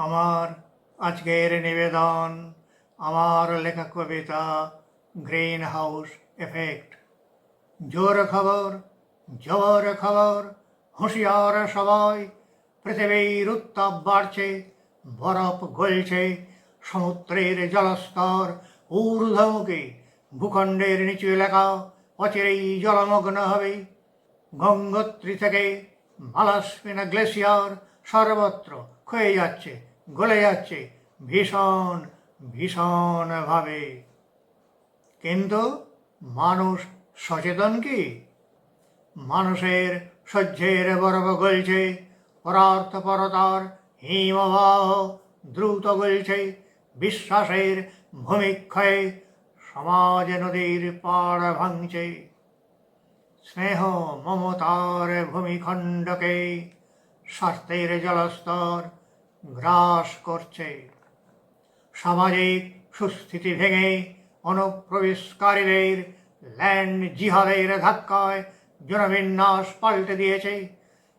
আমার আজকের নিবেদন আমার লেখা কবিতা গ্রিন হাউস এফেক্ট। জোর খবর, জোর খবর, হুঁশিয়ার সবাই, পৃথিবীর উত্তাপ বাড়ছে, বরফ গলছে, সমুদ্রের জলস্তর ঊর্ধ্বমুখী, ভূখণ্ডের নিচু এলাকা অচিরেই জলমগ্ন হবে। গঙ্গোত্রী থেকে মালাস্পিনা গ্লেসিয়ার সর্বত্র ক্ষয়ে যাচ্ছে, গলে যাচ্ছে ভীষণ ভীষণভাবে। কিন্তু মানুষ সচেতন কি? মানুষের সহ্যের বরফ গলছে, পরার্থপরতার হিমবাহ দ্রুত গলছে, বিশ্বাসের ভূমিক্ষয়ে সমাজ নদীর পাড় ভাঙছে। স্নেহ মমতার ভূমিখণ্ডকে স্বার্থের জলস্তর গ্রাস করছে। সামাজিক সুস্থিতি ভেঙে অনুপ্রবেশকারীদের ল্যান্ড জিহাদের ধাক্কায় জনবিন্যাস পাল্টে দিয়েছে।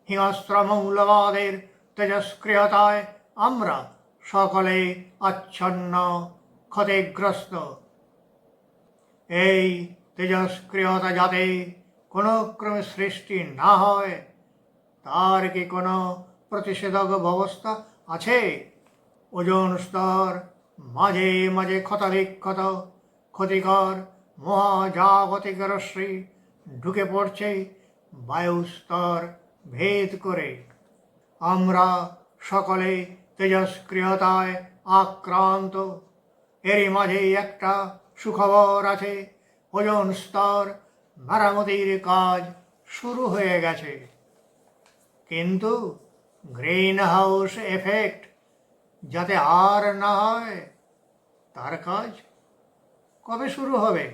হিংস্র মৌলবাদের তেজস্ক্রিয়তায় আমরা সকলে আচ্ছন্ন, ক্ষতিগ্রস্ত। এই তেজস্ক্রিয়তা যাতে কোনো ক্রমে সৃষ্টি না হয়, তার কি কোনো প্রতিষেধক ব্যবস্থা আছে? ওজোন স্তর মাঝে মাঝে ক্ষতবিক্ষত, ক্ষতিকর মহাজাগতিক রশ্মি ঢুকে পড়ছে বায়ুস্তর ভেদ করে। আমরা সকলে তেজস্ক্রিয়তায় আক্রান্ত। এরই মাঝে একটা সুখবর আছে, ওজোন স্তর মেরামতির কাজ শুরু হয়ে গেছে। কিন্তু গ্রিন হাউস এফেক্ট যাতে আর না হয়, তার কাজ কবে শুরু হবে?